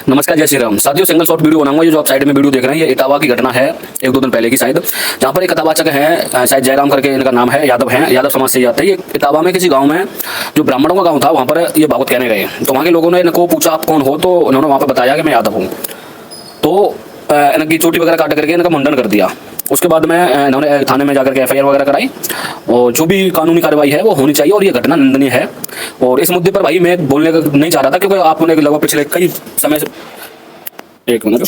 नमस्कार, जय श्री राम साथियों। सिंगल शॉर्ट वीडियो बनाऊंगा। ये जो आप साइड में वीडियो देख रहे हैं, ये इटावा की घटना है, एक दो दिन पहले की शायद, जहाँ पर एक कथावाचक है, शायद जयराम करके इनका नाम है, यादव समाज से जाते हैं। ये इटावा में किसी गांव में, जो ब्राह्मणों का गांव था, वहाँ पर ये भागवत कहने गए। तो वहाँ के लोगों ने इनको पूछा आप कौन हो, तो उन्होंने वहाँ पर बताया कि मैं यादव हूँ। तो इनकी चोटी वगैरह काट करके इनका मुंडन कर दिया। उसके बाद में इन्होंने थाने में जाकर के FIR वगैरह कराई, और जो भी कानूनी कार्रवाई है वो होनी चाहिए, और ये घटना निंदनीय है। और इस मुद्दे पर भाई मैं बोलने का नहीं चाह रहा था, क्योंकि आपने लगभग पिछले कई समय से, एक मिनट,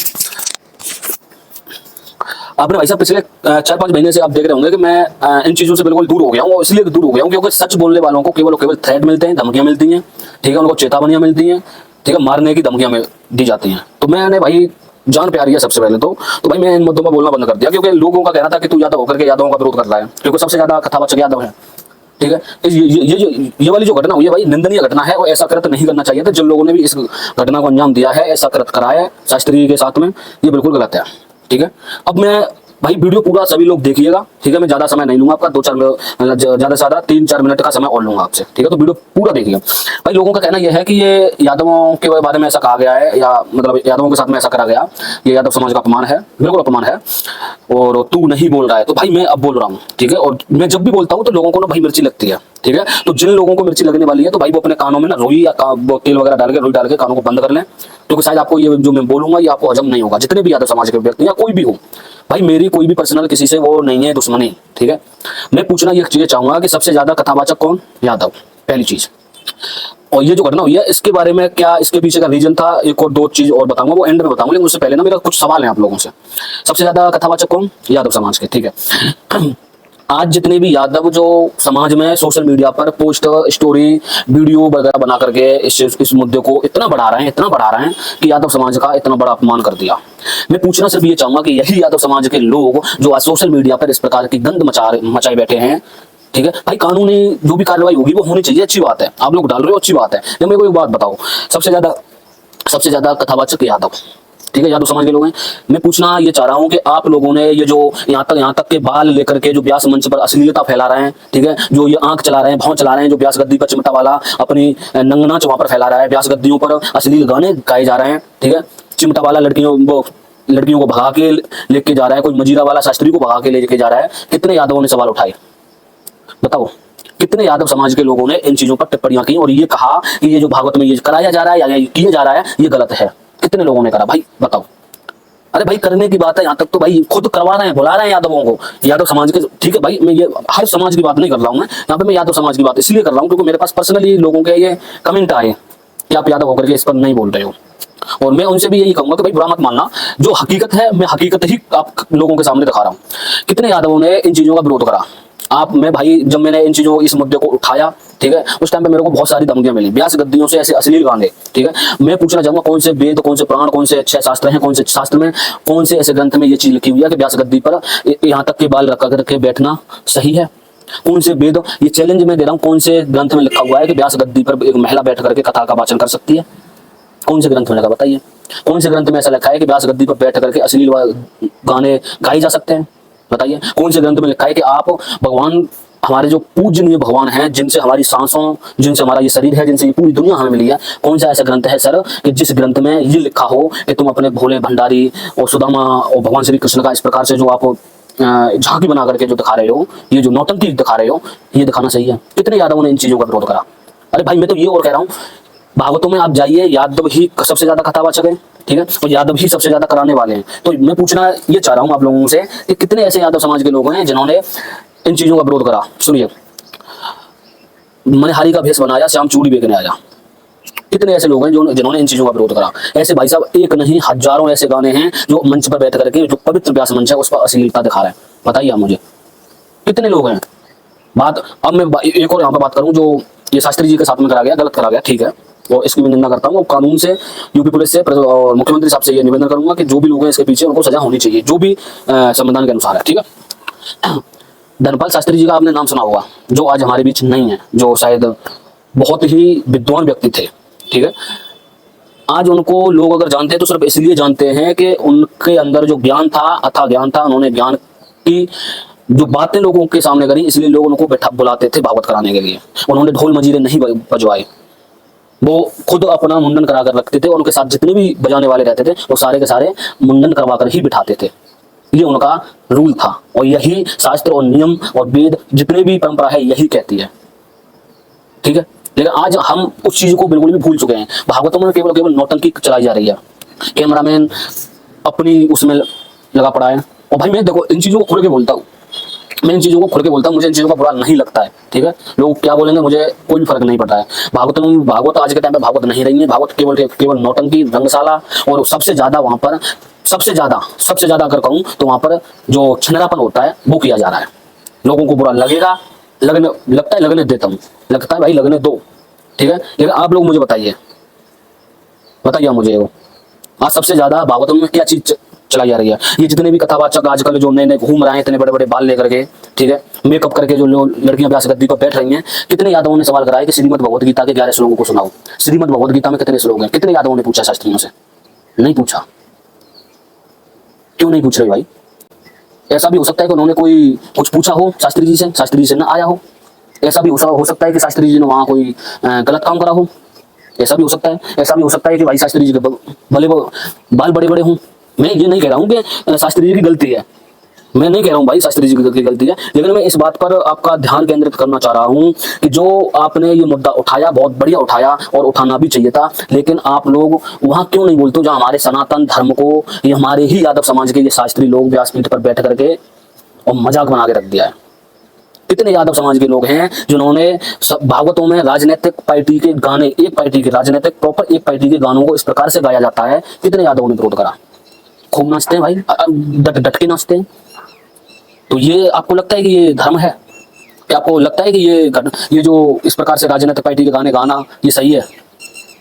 आपने भाई साहब पिछले 4-5 महीने से आप देख रहे होंगे कि मैं इन चीज़ों से बिल्कुल दूर हो गया हूँ। और इसलिए दूर हो गया हूँ क्योंकि सच बोलने वालों को केवल थ्रेट मिलते हैं, धमकियाँ मिलती हैं, ठीक है, उनको चेतावनियाँ मिलती हैं, ठीक है, मारने की धमकियाँ दी जाती हैं। तो मैंने भाई जान प्यारी है सबसे पहले तो भाई मैं इन मुद्दों पर बोलना बंद कर दिया, क्योंकि लोगों का कहना था कि तू यादव होकर के यादवों का विरोध कर रहा है, क्योंकि सबसे ज्यादा कथावाचक यादव है, ठीक है। ये वाली जो घटना हुई है भाई, निंदनीय घटना है, और ऐसा कृत्य नहीं करना चाहिए था। जिन लोगों ने भी इस घटना को अंजाम दिया है, ऐसा कृत्य कराया है शास्त्री के साथ में, ये बिल्कुल गलत है, ठीक है। अब मैं भाई वीडियो पूरा सभी लोग देखिएगा, ठीक है। मैं ज्यादा समय नहीं लूंगा आपका, 2-4 ज्यादा से ज्यादा 3-4 मिनट का समय और लूंगा आपसे, ठीक है। तो वीडियो पूरा देखिएगा। भाई लोगों का कहना यह है कि ये यादवों के बारे में ऐसा कहा गया है, या मतलब यादवों के साथ में ऐसा करा गया, ये यादव समाज का अपमान है, बिल्कुल अपमान है, और तू नहीं बोल रहा है। तो भाई मैं अब बोल रहा हूँ, ठीक है। और मैं जब भी बोलता हूँ तो लोगों को ना भाई मिर्ची लगती है, ठीक है। तो जिन लोगों को मिर्ची लगने वाली है, तो भाई वो अपने कानों में ना रोई या तेल वगैरह डाल के, रोई डाल के कानों को बंद कर लें, क्योंकि शायद आपको ये जो मैं बोलूंगा ये आपको हजम नहीं होगा। जितने भी यादव समाज के व्यक्ति या कोई भी हो भाई, मेरी कोई भी पर्सनल किसी से वो नहीं है दुश्मनी, ठीक है। मैं पूछना ये चीजें चाहूंगा कि सबसे ज्यादा कथावाचक कौन? यादव, पहली चीज। और ये जो घटना हुई है इसके बारे में क्या इसके पीछे का रीजन था, एक और 2 चीज और बताऊंगा, वो एंड में बताऊंगा। लेकिन उससे पहले ना मेरा कुछ सवाल है आप लोगों से। सबसे ज्यादा कथावाचक कौन? यादव समाज के, ठीक है। आज जितने भी यादव जो समाज में सोशल मीडिया पर पोस्ट, स्टोरी, वीडियो वगैरह बना करके इस मुद्दे को इतना बढ़ा रहे हैं कि यादव समाज का इतना बड़ा अपमान कर दिया। मैं पूछना सिर्फ ये चाहूंगा कि यही यादव समाज के लोग जो आज सोशल मीडिया पर इस प्रकार की गंद मचाए बैठे हैं, ठीक है भाई, कानूनी जो भी कार्रवाई होगी वो होनी चाहिए, अच्छी बात है। आप लोग डाल रहे हो, अच्छी बात है। लेकिन मेरे को एक बात बताओ, सबसे ज्यादा कथावाचक यादव, ठीक है, यादव समाज के लोग हैं। मैं पूछना ये चाह रहा हूं कि आप लोगों ने ये जो यहाँ तक के बाल लेकर के जो व्यास मंच पर अश्लीलता फैला रहे हैं, ठीक है, जो ये आंख चला रहे हैं, भौं चला रहे हैं, जो व्यास गद्दी पर चिमटा वाला अपनी नंगनाच वहां पर फैला रहा है, व्यास गद्दियों पर अश्लील गाने गाए जा रहे हैं, ठीक है, चिमटा वाला लड़कियों को भगा के लेके जा रहा है, कोई मजीरा वाला शास्त्री को भगा के लेके जा रहा है। कितने यादवों ने सवाल उठाए? बताओ, कितने यादव समाज के लोगों ने इन चीजों पर टिप्पणियां की और ये कहा कि ये जो भागवत में ये कराया जा रहा है या ये किया जा रहा है, ये गलत है? कितने लोगों ने करा भाई? बताओ। अरे भाई करने की बात है, यहाँ तक तो भाई खुद करवा रहे हैं, बुला रहे हैं यादवों को, यादव समाज के, ठीक है भाई। मैं ये हर समाज की बात नहीं कर रहा हूँ, मैं यहाँ पे मैं यादव समाज की बात इसलिए कर रहा हूँ क्योंकि मेरे पास पर्सनली लोगों के ये कमेंट आए कि आप यादव होकर के इस पर नहीं बोल रहे हो। और मैं उनसे भी यही कहूंगा कि भाई बुरा मत मानना, जो हकीकत है मैं हकीकत ही आप लोगों के सामने दिखा रहा हूँ। कितने यादवों ने इन चीजों का विरोध करा? मैं भाई जब मैंने इन चीजों इस मुद्दे को उठाया, ठीक है, उस टाइम पे मेरे को बहुत सारी धमकियां मिली, व्यास गद्दियों से ऐसे अश्लील गाने, ठीक है। मैं पूछना चाहूंगा कौन से वेद, कौन से पुराण, कौन से अच्छे शास्त्र हैं, कौन से शास्त्र में, कौन से ऐसे ग्रंथ में ये चीज लिखी हुई है कि व्यास गद्दी पर यहाँ तक के बाल रखा करके बैठना सही है? कौन से वेद, ये चैलेंज मैं दे रहा हूँ, कौन से ग्रंथ में लिखा हुआ है कि व्यास गद्दी पर एक महिला बैठ करके कथा का वाचन कर सकती है? कौन से ग्रंथ में लगा? बताइए। कौन से ग्रंथ में ऐसा लिखा है कि व्यास गद्दी पर बैठ करके अश्लील गाने गाए जा सकते हैं? बताइए। कौन से ग्रंथ में लिखा है कि आप भगवान, हमारे जो पूजनीय भगवान हैं, जिनसे हमारी सांसों, जिनसे हमारा ये शरीर है, जिनसे ये पूरी दुनिया हमें मिली है, कौन सा ऐसा ग्रंथ है सर कि जिस ग्रंथ में ये लिखा हो कि तुम अपने भोले भंडारी और सुदामा और भगवान श्री कृष्ण का इस प्रकार से जो आप झांकी बना करके जो दिखा रहे हो, ये जो नौटंकी दिखा रहे हो, ये दिखाना सही है? कितने यादवों ने इन चीजों का विरोध करा? अरे भाई मैं तो ये और कह रहा हूँ, भागवतों में आप जाइए, यादव ही सबसे ज्यादा कथावाचक है, ठीक है, और यादव ही सबसे ज्यादा कराने वाले हैं। तो मैं पूछना ये चाह रहा हूँ आप लोगों से कि कितने ऐसे यादव समाज के लोग हैं जिन्होंने इन चीजों का विरोध करा? सुनिए, मनहारी का भेष बनाया, श्याम चूड़ी बेचने आया। कितने ऐसे लोग हैं जिन्होंने इन चीजों का विरोध करा? ऐसे भाई साहब एक नहीं हजारों ऐसे गाने हैं जो मंच पर बैठ करके, जो पवित्र व्यास मंच है, उस पर अश्लीलता दिखा रहे हैं। बताइए आप मुझे, कितने लोग हैं? अब मैं एक और यहाँ पर बात करूं, जो ये शास्त्री जी के साथ में करा गया, गलत करा गया, ठीक है, और इसकी भी निंदा करता हूँ। कानून से, यूपी पुलिस से और मुख्यमंत्री साहब से ये निवेदन करूंगा कि जो भी लोग हैं इसके पीछे, उनको सजा होनी चाहिए, जो भी संविधान के अनुसार है, ठीक है। धनपाल शास्त्री जी का आपने नाम सुना होगा, जो आज हमारे बीच नहीं है, जो शायद बहुत ही विद्वान व्यक्ति थे, ठीक है। आज उनको लोग अगर जानते हैं तो सिर्फ इसलिए जानते हैं कि उनके अंदर जो ज्ञान था, अथाह ज्ञान था, उन्होंने ज्ञान की जो बातें लोगों के सामने करी, इसलिए लोग उनको बुलाते थे भागवत कराने के लिए। उन्होंने ढोल मजीरे नहीं बजवाए, वो खुद अपना मुंडन करा कर रखते थे और उनके साथ जितने भी बजाने वाले रहते थे वो सारे के सारे मुंडन करवा कर ही बिठाते थे। ये उनका रूल था और यही शास्त्र और नियम और वेद जितने भी परंपरा है यही कहती है। ठीक है, लेकिन आज हम उस चीज को बिल्कुल भी भूल चुके हैं। भागवतों में केवल केवल नौटंकी चलाई जा रही है, कैमरामैन अपनी उसमें लगा पड़ा है। और भाई मैं देखो इन चीजों को खुल के बोलता हूँ, मैं इन चीजों को खुल के बोलता हूँ, मुझे इन चीजों का बुरा नहीं लगता है। ठीक है, लोग क्या बोलेंगे मुझे कोई फर्क नहीं पड़ता है। भागवत आज के टाइम पे भागवत नहीं रही है। भागवत केवल केवल नौटंकी, रंगशाला और सबसे ज्यादा वहां पर सबसे ज्यादा अगर कहूँ तो वहां पर जो छनरापन होता है वो किया जा रहा है। लोगों को बुरा लगेगा, लगता है लगने देता हूँ, लगता है भाई लगने दो। ठीक है, लेकिन आप लोग मुझे बताइए मुझे वो आज सबसे ज्यादा भागवतों में क्या चीज चलाई जा रही है। ये जितने भी कथावाचक आजकल जो नए नए घूम रहे हैं इतने बड़े बड़े बाल लेकर के, ठीक है, मेकअप करके जो लड़कियां व्यास गद्दी पर बैठ रही हैं, कितने यादवों ने सवाल कराया कि श्रीमद् भगवद गीता के 11 श्लोकों को सुनाओ। श्रीमद् भगवद गीता में कितने श्लोक हैं? कितने यादवों ने पूछा शास्त्रियों से? नहीं पूछा। क्यों नहीं पूछ रहे भाई? ऐसा भी हो सकता है कि उन्होंने कोई कुछ पूछा हो शास्त्री जी से ना आया हो। ऐसा भी हो सकता है कि शास्त्री जी ने वहां कोई गलत काम करा हो। ऐसा भी हो सकता है। ऐसा भी हो सकता है कि भाई शास्त्री जी के भले बाल बड़े बड़े हों। मैं ये नहीं कह रहा हूँ कि शास्त्री जी की गलती है, मैं नहीं कह रहा हूँ भाई शास्त्री जी की गलती है, लेकिन मैं इस बात पर आपका ध्यान केंद्रित करना चाह रहा हूँ कि जो आपने ये मुद्दा उठाया बहुत बढ़िया उठाया और उठाना भी चाहिए था, लेकिन आप लोग वहां क्यों नहीं बोलते जहाँ हमारे सनातन धर्म को ये हमारे ही यादव समाज के ये शास्त्री लोग व्यासपीठ पर बैठ करके और मजाक बना के रख दिया है। कितने यादव समाज के लोग हैं जिन्होंने सब भागवतों में राजनीतिक पार्टी के गाने, एक पार्टी के राजनीतिक प्रॉपर एक पार्टी के गानों को इस प्रकार से गाया जाता है, कितने यादवों ने विरोध करा। खूब नाचते हैं भाई, डट के नाचते हैं। तो ये आपको लगता है कि ये धर्म है? क्या आपको लगता है कि ये जो इस प्रकार से राजनीतिक पार्टी के गाने गाना ये सही है?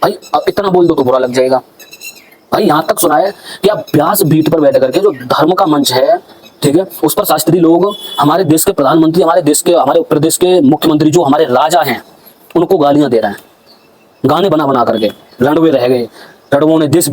भाई इतना बोल दो तो बुरा लग जाएगा। भाई यहाँ तक सुना है कि आप व्यास पीठ पर बैठ करके जो धर्म का मंच है, ठीक है, उस पर शास्त्री लोग हमारे देश के प्रधानमंत्री, हमारे प्रदेश के मुख्यमंत्री, जो हमारे राजा हैं, उनको गालियां दे रहे हैं। गाने बना बना करके रणवे रह गए, रणवों ने देश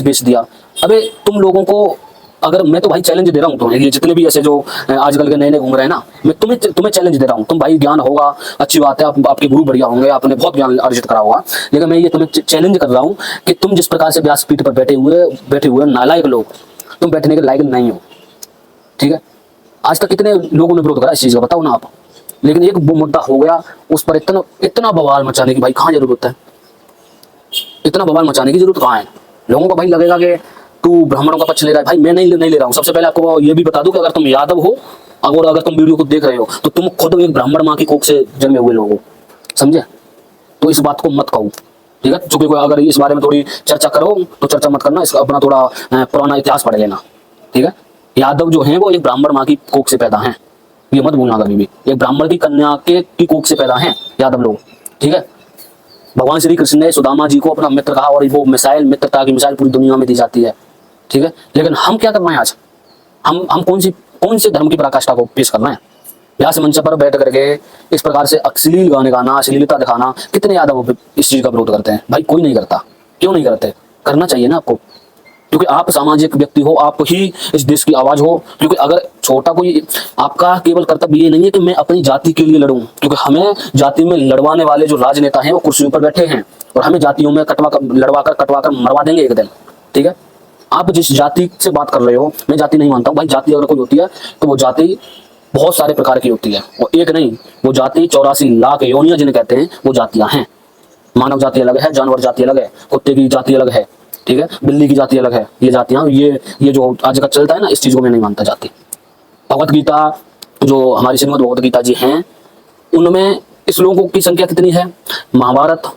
बेच दिया। अबे तुम लोगों को अगर मैं तो भाई चैलेंज दे रहा हूँ, तो ये जितने भी ऐसे जो आजकल के नए नए घूम रहे हैं ना, मैं तुम्हें चैलेंज दे रहा हूँ। तुम भाई ज्ञान होगा अच्छी बात है, आपके गुरु बढ़िया होंगे, आपने बहुत ज्ञान अर्जित करा होगा, लेकिन मैं ये तुम्हें चैलेंज कर रहा हूँ कि तुम जिस प्रकार से व्यासपीठ पर बैठे हुए नालायक लोग, तुम बैठने के लायक नहीं हो। ठीक है, आज तक कितने लोगों ने विरोध करा इस चीज का, बताओ ना आप। लेकिन एक वो मुद्दा हो गया, उस पर इतना बवाल मचाने की भाई कहाँ जरूरत है? इतना बवाल मचाने की जरूरत कहाँ है? लोगों को भाई लगेगा कि तू ब्राह्मणों का पक्ष ले रहा है। भाई मैं नहीं ले रहा हूँ। सबसे पहले आपको ये भी बता दूं कि अगर तुम यादव हो, अगर तुम वीडियो को देख रहे हो, तो तुम खुद एक ब्राह्मण माँ की कोख से जन्मे हुए लोग हो, समझे? तो इस बात को मत कहो, ठीक है? चूंकि अगर इस बारे में थोड़ी चर्चा करो तो चर्चा मत करना, इसका अपना थोड़ा पुराना इतिहास पढ़ लेना, ठीक है? यादव जो हैं वो एक ब्राह्मण माँ की कोख से पैदा हैं, ये मत भूलना कभी भी। एक ब्राह्मण की कन्या की कोख से पैदा हैं यादव लोग, ठीक है? भगवान श्री कृष्ण ने सुदामा जी को अपना मित्र कहा और वो मित्रता की मिसाइल पूरी दुनिया में दी जाती है, ठीक है? लेकिन हम क्या कर रहे हैं आज? हम कौन से धर्म की पराकाष्ठा को पेश कर रहे हैं? व्यास मंच पर बैठ करके इस प्रकार से अश्लील गाने गाना, अश्लीलता दिखाना, कितने यादव इस चीज का विरोध करते हैं? भाई कोई नहीं करता। क्यों नहीं करते? करना चाहिए ना आपको, क्योंकि आप सामाजिक व्यक्ति हो, आप ही इस देश की आवाज हो। क्योंकि अगर छोटा कोई, आपका केवल कर्तव्य ये नहीं है कि मैं अपनी जाति के लिए लड़ूं, क्योंकि हमें जाति में लड़वाने वाले जो राजनेता हैं वो कुर्सियों पर बैठे हैं और हमें जातियों में लड़वा कर मरवा देंगे एक दिन, ठीक है? आप जिस जाति से बात कर रहे हो, मैं जाति नहीं मानता हूँ भाई। जाति अगर कोई होती है तो वो जाति बहुत सारे प्रकार की होती है, वो एक नहीं, वो जाति 84 लाख योनियां जिन्हें कहते हैं वो जातियां हैं। मानव जाति अलग है, जानवर जाति अलग है, कुत्ते की जाति अलग है, ठीक है, बिल्ली की जाति अलग है। ये जातियां, ये जो आज का चलता है ना, इस चीज को मैं नहीं मानता जाति। भगवत गीता, जो हमारी श्रीमद् भगवत गीता जी हैं, उनमें इस लोगों की संख्या कितनी है? महाभारत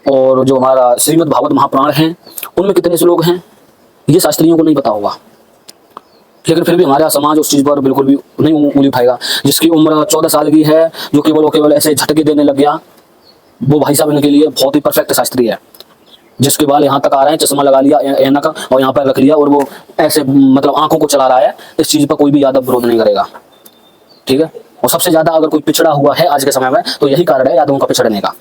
और जो हमारा श्रीमद् भागवत महापुराण है, उनमें कितने श्लोक हैं? ये शास्त्रियों को नहीं पता होगा, लेकिन फिर भी हमारा समाज उस चीज पर बिल्कुल भी नहीं उंगली उठाएगा। जिसकी उम्र 14 साल की है, जो केवल ऐसे झटके देने लग गया, वो भाई साहब इनके लिए बहुत ही परफेक्ट शास्त्री है। जिसके बाल यहाँ तक आ रहे हैं, चश्मा लगा लिया ऐनक और यहाँ पर रख लिया और वो ऐसे मतलब आंखों को चला रहा है, इस चीज पर कोई भी यादव विरोध नहीं करेगा, ठीक है? और सबसे ज्यादा अगर कोई पिछड़ा हुआ है आज के समय में, तो यही कारण है यादवों का पिछड़ने का।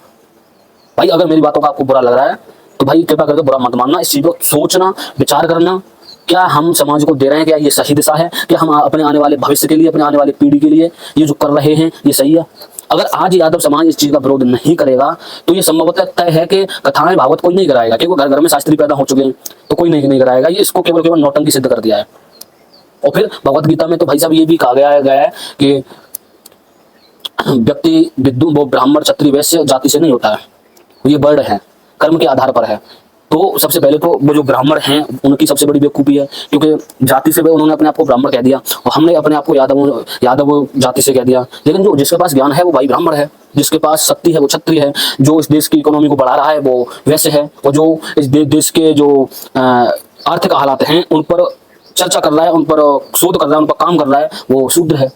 भाई अगर मेरी बातों का आपको बुरा लग रहा है तो भाई कृपया करके बुरा मत मानना। इस चीज को सोचना, विचार करना, क्या हम समाज को दे रहे हैं, क्या ये सही दिशा है? क्या हम अपने आने वाले भविष्य के लिए, अपने आने वाली पीढ़ी के लिए ये जो कर रहे हैं ये सही है? अगर आज यादव समाज इस चीज का विरोध नहीं करेगा तो ये संभवतः तय है कि कथाएं भागवत कोई नहीं कराएगा, क्योंकि घर घर में शास्त्री पैदा हो चुके हैं, तो कोई नहीं कराएगा। ये इसको केवल केवल नौटंकी सिद्ध कर दिया है। और फिर भगवत गीता में तो भाई साहब ये भी कहा गया है कि व्यक्ति विद्वान वो ब्राह्मण क्षत्रिय वैश्य जाति से नहीं होता है, ये वर्ण है, कर्म के आधार पर है। तो सबसे पहले तो वो जो ब्राह्मण हैं उनकी सबसे बड़ी बेवकूफ़ी है, क्योंकि जाति से उन्होंने अपने आप को ब्राह्मण कह दिया और हमने अपने आप को यादव जाति से कह दिया। लेकिन जो जिसके पास ज्ञान है वो भाई ब्राह्मण है, जिसके पास शक्ति है वो क्षत्रिय है, जो इस देश की इकोनॉमी को बढ़ा रहा है वो वैश्य है, और जो इस देश के जो आर्थिक हालात हैं उन पर चर्चा कर रहा है, उन पर शोध कर रहा है, उन पर काम कर रहा है, वो शूद्र है।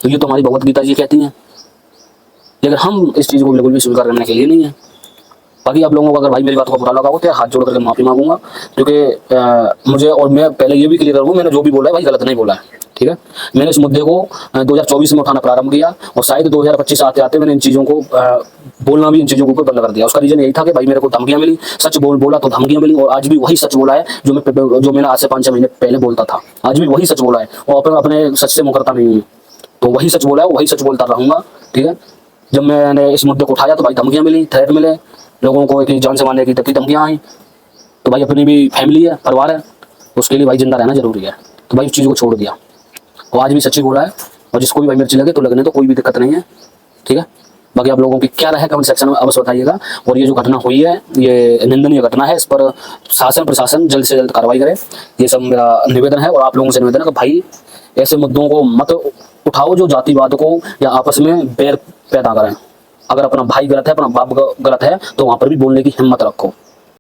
तो ये तो हमारी भगवत गीता जी कहती हैं, लेकिन हम इस चीज़ को बिल्कुल भी स्वीकार करने के लिए नहीं है। बाकी आप लोगों को अगर भाई मेरी बात को बुरा लगा हो तो हाथ जोड़ करके माफी मांगूंगा, क्योंकि मुझे, और मैं पहले ये भी क्लियर करूँ, मैंने जो भी बोला है भाई गलत नहीं बोला है, ठीक है। मैंने इस मुद्दे को 2024 में उठाना प्रारंभ किया और शायद 2025 आते आते मैंने इन चीज़ों को बोलना भी, इन चीज़ों को ऊपर बंद कर दिया। उसका रीजन यही था कि भाई मेरे को धमकियाँ मिली, सच बोला तो धमकियाँ मिली, और आज भी वही सच बोला है जो मैंने आज से 5-6 महीने पहले बोलता था, आज भी वही सच बोला है और अपने सच से मुकरता नहीं है। तो वही सच बोला है, वही सच बोलता रहूँगा, ठीक है। जब मैंने इस मुद्दे को उठाया तो भाई धमकियाँ मिली, थ्रेट मिले, लोगों को एक जान से मारने की धमकियाँ आई। तो भाई अपनी भी फैमिली है, परिवार है, उसके लिए भाई जिंदा रहना जरूरी है। तो भाई उस चीज़ को छोड़ दिया और आज भी सच्ची बोला है, और जिसको भी भाई मिर्ची लगे तो लगने तो कोई भी दिक्कत नहीं है, ठीक है। बाकी आप लोगों की क्या राय है कमेंट सेक्शन में अवश्य बताइएगा। और ये जो घटना हुई है ये निंदनीय घटना है, इस पर शासन प्रशासन जल्द से जल्द कार्रवाई करे, ये सब मेरा निवेदन है। और आप लोगों से निवेदन है कि भाई ऐसे मुद्दों को मत उठाओ जो जातिवाद को या आपस में बैर पैदा करें। अगर अपना भाई गलत है, अपना बाप गलत है, तो वहाँ पर भी बोलने की हिम्मत रखो।